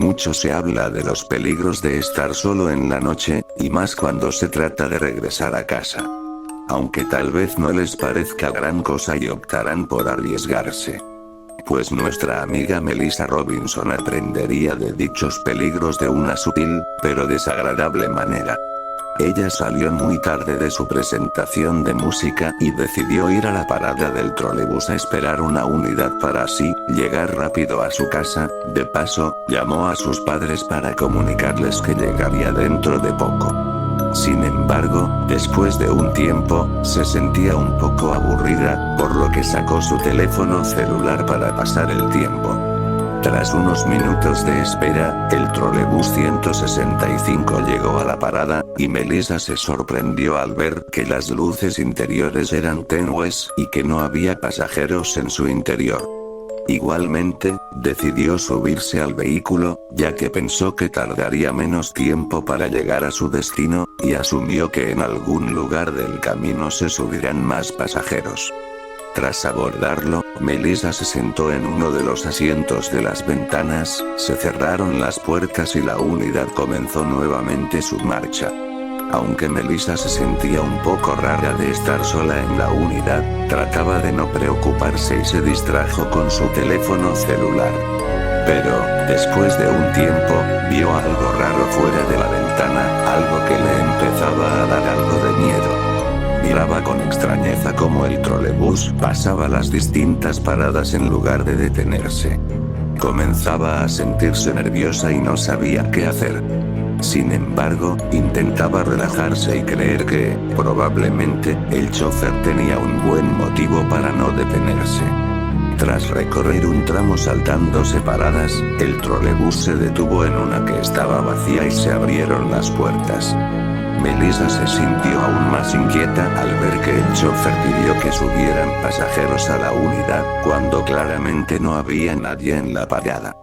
Mucho se habla de los peligros de estar solo en la noche, y más cuando se trata de regresar a casa. Aunque tal vez no les parezca gran cosa y optarán por arriesgarse. Pues nuestra amiga Melissa Robinson aprendería de dichos peligros de una sutil, pero desagradable manera. Ella salió muy tarde de su presentación de música y decidió ir a la parada del trolebús a esperar una unidad para así llegar rápido a su casa. De paso, llamó a sus padres para comunicarles que llegaría dentro de poco. Sin embargo, después de un tiempo, se sentía un poco aburrida, por lo que sacó su teléfono celular para pasar el tiempo. Tras unos minutos de espera, el trolebús 165 llegó a la parada, y Melissa se sorprendió al ver que las luces interiores eran tenues y que no había pasajeros en su interior. Igualmente, decidió subirse al vehículo, ya que pensó que tardaría menos tiempo para llegar a su destino, y asumió que en algún lugar del camino se subirían más pasajeros. Tras abordarlo, Melissa se sentó en uno de los asientos de las ventanas, se cerraron las puertas y la unidad comenzó nuevamente su marcha. Aunque Melissa se sentía un poco rara de estar sola en la unidad, trataba de no preocuparse y se distrajo con su teléfono celular. Pero, después de un tiempo, vio algo raro fuera de la ventana, algo que le empezaba a dar algo de miedo. Miraba con extrañeza cómo el trolebús pasaba las distintas paradas en lugar de detenerse. Comenzaba a sentirse nerviosa y no sabía qué hacer. Sin embargo, intentaba relajarse y creer que, probablemente, el chofer tenía un buen motivo para no detenerse. Tras recorrer un tramo saltándose paradas, el trolebús se detuvo en una que estaba vacía y se abrieron las puertas. Melissa se sintió aún más inquieta al ver que el chofer pidió que subieran pasajeros a la unidad, cuando claramente no había nadie en la parada.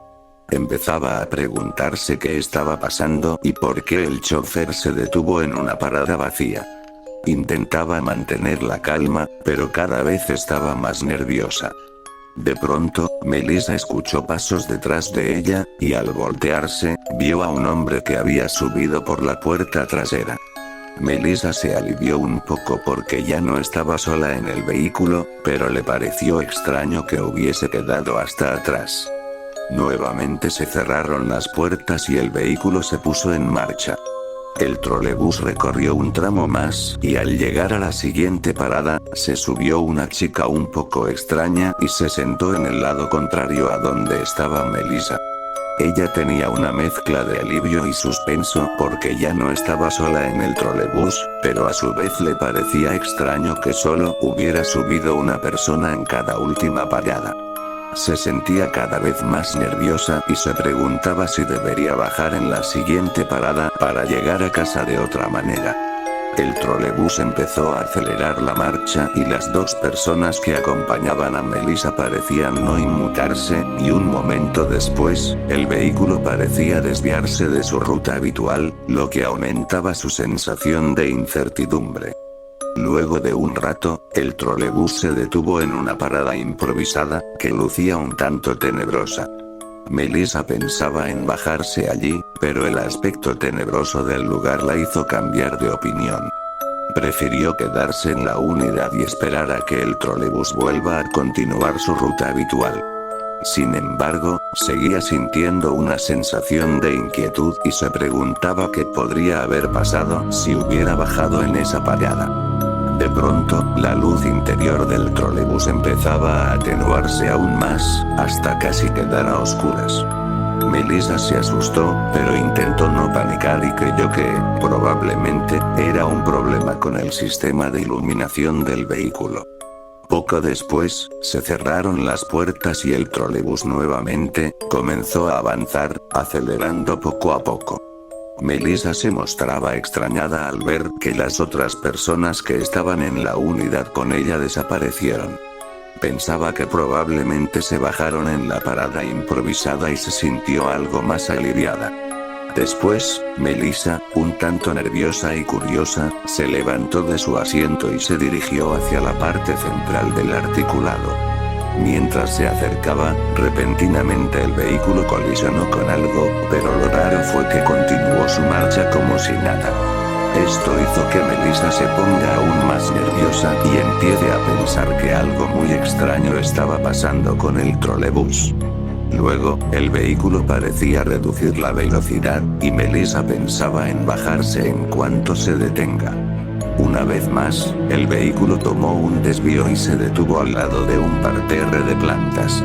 Empezaba a preguntarse qué estaba pasando y por qué el chofer se detuvo en una parada vacía. Intentaba mantener la calma, pero cada vez estaba más nerviosa. De pronto, Melissa escuchó pasos detrás de ella, y al voltearse, vio a un hombre que había subido por la puerta trasera. Melissa se alivió un poco porque ya no estaba sola en el vehículo, pero le pareció extraño que hubiese quedado hasta atrás. Nuevamente se cerraron las puertas y el vehículo se puso en marcha. El trolebús recorrió un tramo más, y al llegar a la siguiente parada, se subió una chica un poco extraña y se sentó en el lado contrario a donde estaba Melissa. Ella tenía una mezcla de alivio y suspenso porque ya no estaba sola en el trolebús, pero a su vez le parecía extraño que solo hubiera subido una persona en cada última parada. Se sentía cada vez más nerviosa y se preguntaba si debería bajar en la siguiente parada para llegar a casa de otra manera. El trolebús empezó a acelerar la marcha y las dos personas que acompañaban a Melissa parecían no inmutarse, y un momento después, el vehículo parecía desviarse de su ruta habitual, lo que aumentaba su sensación de incertidumbre. Luego de un rato, el trolebús se detuvo en una parada improvisada, que lucía un tanto tenebrosa. Melissa pensaba en bajarse allí, pero el aspecto tenebroso del lugar la hizo cambiar de opinión. Prefirió quedarse en la unidad y esperar a que el trolebús vuelva a continuar su ruta habitual. Sin embargo, seguía sintiendo una sensación de inquietud y se preguntaba qué podría haber pasado si hubiera bajado en esa parada. De pronto, la luz interior del trolebús empezaba a atenuarse aún más, hasta casi quedar a oscuras. Melissa se asustó, pero intentó no panicar y creyó que, probablemente, era un problema con el sistema de iluminación del vehículo. Poco después, se cerraron las puertas y el trolebús nuevamente comenzó a avanzar, acelerando poco a poco. Melissa se mostraba extrañada al ver que las otras personas que estaban en la unidad con ella desaparecieron. Pensaba que probablemente se bajaron en la parada improvisada y se sintió algo más aliviada. Después, Melissa, un tanto nerviosa y curiosa, se levantó de su asiento y se dirigió hacia la parte central del articulado. Mientras se acercaba, repentinamente el vehículo colisionó con algo, pero lo raro fue que continuó su marcha como si nada. Esto hizo que Melissa se ponga aún más nerviosa y empiece a pensar que algo muy extraño estaba pasando con el trolebús. Luego, el vehículo parecía reducir la velocidad, y Melissa pensaba en bajarse en cuanto se detenga. Una vez más, el vehículo tomó un desvío y se detuvo al lado de un parterre de plantas.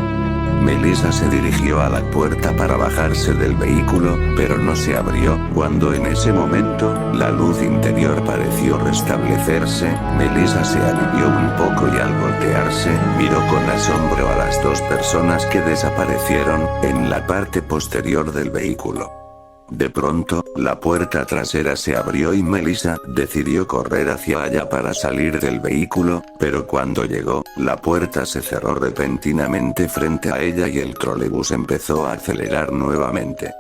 Melissa se dirigió a la puerta para bajarse del vehículo, pero no se abrió. Cuando en ese momento, la luz interior pareció restablecerse, Melissa se alivió un poco y al voltearse, miró con asombro a las dos personas que desaparecieron en la parte posterior del vehículo. De pronto, la puerta trasera se abrió y Melissa decidió correr hacia allá para salir del vehículo, pero cuando llegó, la puerta se cerró repentinamente frente a ella y el trolebús empezó a acelerar nuevamente.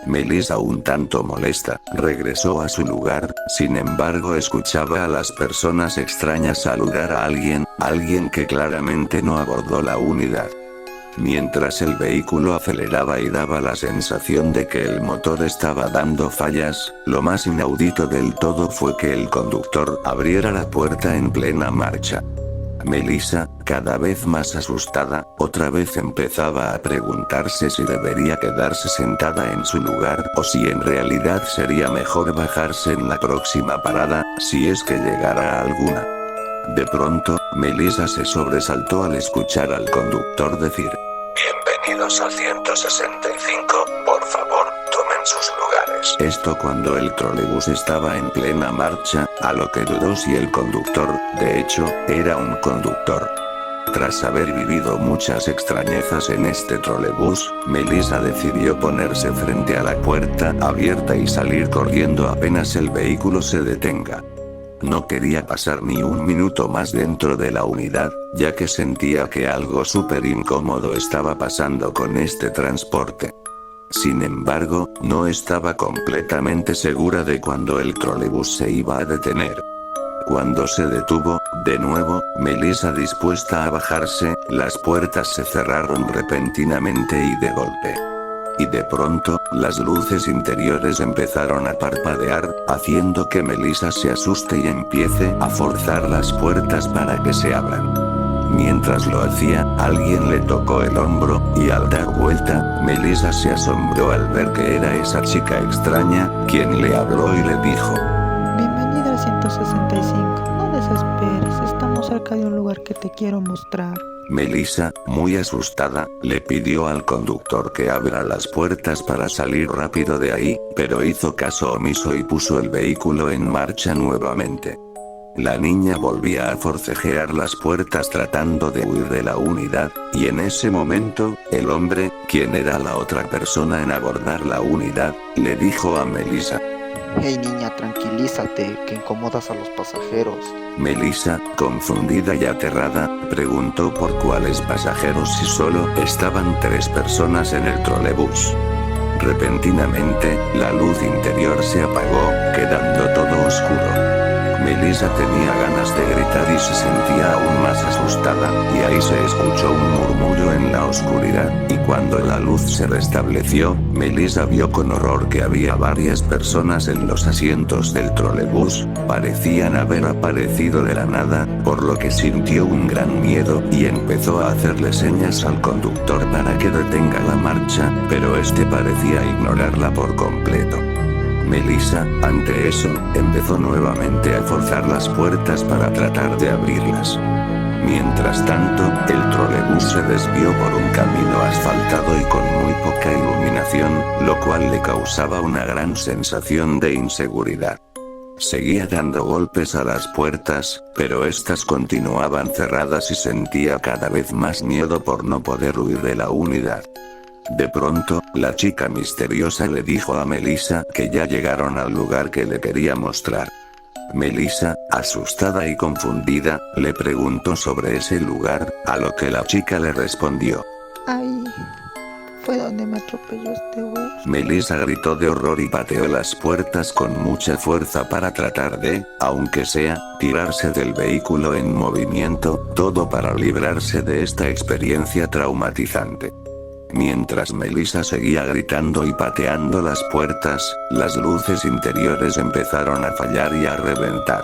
Melissa, un tanto molesta, regresó a su lugar, sin embargo escuchaba a las personas extrañas saludar a alguien que claramente no abordó la unidad. Mientras el vehículo aceleraba y daba la sensación de que el motor estaba dando fallas, lo más inaudito del todo fue que el conductor abriera la puerta en plena marcha. Melissa, cada vez más asustada, otra vez empezaba a preguntarse si debería quedarse sentada en su lugar o si en realidad sería mejor bajarse en la próxima parada, si es que llegara a alguna. De pronto, Melissa se sobresaltó al escuchar al conductor decir: "Bienvenidos al 165, por favor, tomen sus lugares". Esto cuando el trolebús estaba en plena marcha, a lo que dudó si el conductor, de hecho, era un conductor. Tras haber vivido muchas extrañezas en este trolebús, Melissa decidió ponerse frente a la puerta abierta y salir corriendo apenas el vehículo se detenga. No quería pasar ni un minuto más dentro de la unidad, ya que sentía que algo súper incómodo estaba pasando con este transporte. Sin embargo, no estaba completamente segura de cuándo el trolebús se iba a detener. Cuando se detuvo, de nuevo, Melissa dispuesta a bajarse, las puertas se cerraron repentinamente y de golpe. Y de pronto, las luces interiores empezaron a parpadear, haciendo que Melissa se asuste y empiece a forzar las puertas para que se abran. Mientras lo hacía, alguien le tocó el hombro, y al dar vuelta, Melissa se asombró al ver que era esa chica extraña, quien le habló y le dijo: "Bienvenida al 165, no desesperes, estamos cerca de un lugar que te quiero mostrar". Melissa, muy asustada, le pidió al conductor que abra las puertas para salir rápido de ahí, pero hizo caso omiso y puso el vehículo en marcha nuevamente. La niña volvía a forcejear las puertas tratando de huir de la unidad, y en ese momento, el hombre, quien era la otra persona en abordar la unidad, le dijo a Melissa: "Hey niña, tranquilízate, que incomodas a los pasajeros". Melissa, confundida y aterrada, preguntó por cuáles pasajeros si solo estaban 3 personas en el trolebús. Repentinamente, la luz interior se apagó, quedando todo oscuro. Melissa tenía ganas de gritar y se sentía aún más asustada, y ahí se escuchó un murmullo en la oscuridad, y cuando la luz se restableció, Melissa vio con horror que había varias personas en los asientos del trolebús, parecían haber aparecido de la nada, por lo que sintió un gran miedo, y empezó a hacerle señas al conductor para que detenga la marcha, pero este parecía ignorarla por completo. Melissa, ante eso, empezó nuevamente a forzar las puertas para tratar de abrirlas. Mientras tanto, el trolebús se desvió por un camino asfaltado y con muy poca iluminación, lo cual le causaba una gran sensación de inseguridad. Seguía dando golpes a las puertas, pero estas continuaban cerradas y sentía cada vez más miedo por no poder huir de la unidad. De pronto, la chica misteriosa le dijo a Melissa que ya llegaron al lugar que le quería mostrar. Melissa, asustada y confundida, le preguntó sobre ese lugar, a lo que la chica le respondió: Ay, fue donde me atropelló este bus. Melissa gritó de horror y pateó las puertas con mucha fuerza para tratar de, aunque sea, tirarse del vehículo en movimiento, todo para librarse de esta experiencia traumatizante. Mientras Melissa seguía gritando y pateando las puertas, las luces interiores empezaron a fallar y a reventar.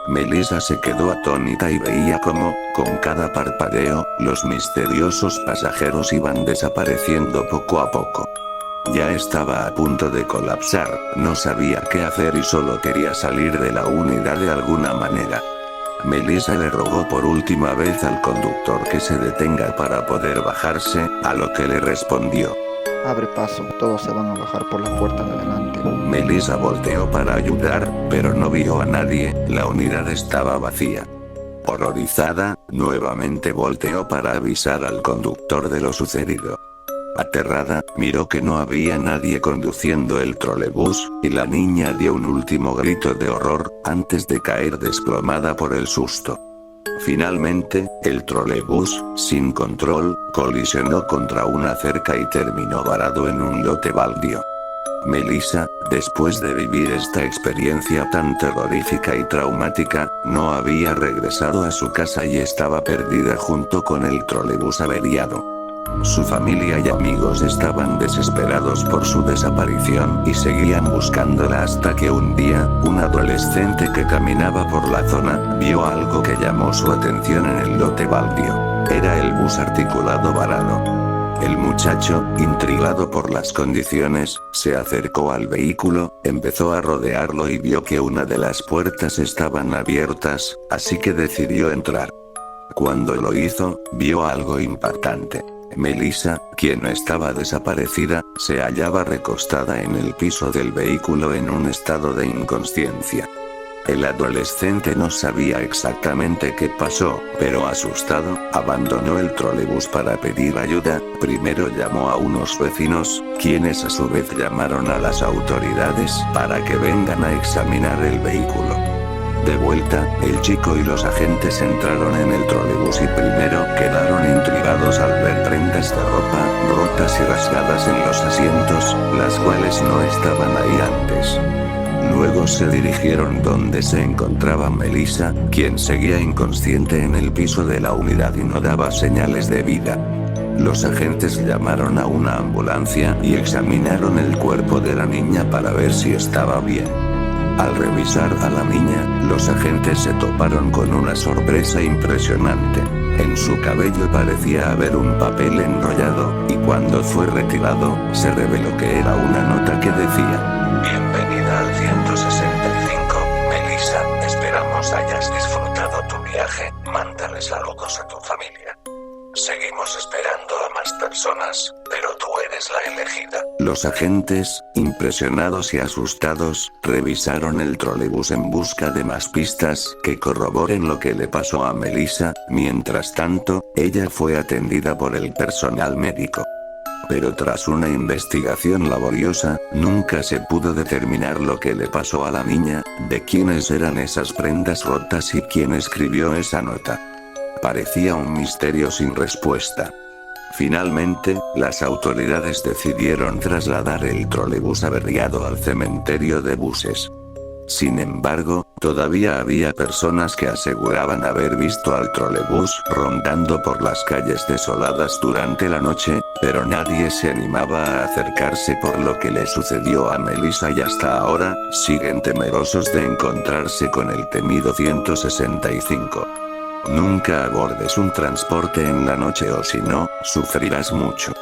Melissa se quedó atónita y veía cómo, con cada parpadeo, los misteriosos pasajeros iban desapareciendo poco a poco. Ya estaba a punto de colapsar, no sabía qué hacer y solo quería salir de la unidad de alguna manera. Melissa le rogó por última vez al conductor que se detenga para poder bajarse, a lo que le respondió: Abre paso, todos se van a bajar por la puerta de adelante. Melissa volteó para ayudar, pero no vio a nadie, la unidad estaba vacía. Horrorizada, nuevamente volteó para avisar al conductor de lo sucedido. Aterrada, miró que no había nadie conduciendo el trolebús, y la niña dio un último grito de horror, antes de caer desplomada por el susto. Finalmente, el trolebús, sin control, colisionó contra una cerca y terminó varado en un lote baldío. Melissa, después de vivir esta experiencia tan terrorífica y traumática, no había regresado a su casa y estaba perdida junto con el trolebús averiado. Su familia y amigos estaban desesperados por su desaparición y seguían buscándola hasta que un día, un adolescente que caminaba por la zona, vio algo que llamó su atención en el lote baldío. Era el bus articulado varado. El muchacho, intrigado por las condiciones, se acercó al vehículo, empezó a rodearlo y vio que una de las puertas estaban abiertas, así que decidió entrar. Cuando lo hizo, vio algo impactante. Melissa, quien estaba desaparecida, se hallaba recostada en el piso del vehículo en un estado de inconsciencia. El adolescente no sabía exactamente qué pasó, pero asustado, abandonó el trolebús para pedir ayuda. Primero llamó a unos vecinos, quienes a su vez llamaron a las autoridades para que vengan a examinar el vehículo. De vuelta, el chico y los agentes entraron en el trolebús y primero quedaron intrigados al ver prendas de ropa, rotas y rasgadas en los asientos, las cuales no estaban ahí antes. Luego se dirigieron donde se encontraba Melissa, quien seguía inconsciente en el piso de la unidad y no daba señales de vida. Los agentes llamaron a una ambulancia y examinaron el cuerpo de la niña para ver si estaba bien. Al revisar a la niña, los agentes se toparon con una sorpresa impresionante. En su cabello parecía haber un papel enrollado, y cuando fue retirado, se reveló que era una nota que decía: Bienvenida al 165, Melissa, esperamos hayas disfrutado tu viaje, mándale saludos a tu familia. Seguimos esperando a más personas, pero tú eres la elegida. Los agentes, impresionados y asustados, revisaron el trolebús en busca de más pistas que corroboren lo que le pasó a Melissa. Mientras tanto, ella fue atendida por el personal médico. Pero tras una investigación laboriosa, nunca se pudo determinar lo que le pasó a la niña, de quiénes eran esas prendas rotas y quién escribió esa nota. Parecía un misterio sin respuesta. Finalmente, las autoridades decidieron trasladar el trolebús averiado al cementerio de buses. Sin embargo, todavía había personas que aseguraban haber visto al trolebús rondando por las calles desoladas durante la noche, pero nadie se animaba a acercarse por lo que le sucedió a Melissa y hasta ahora, siguen temerosos de encontrarse con el temido 165. Nunca abordes un transporte en la noche o si no, sufrirás mucho.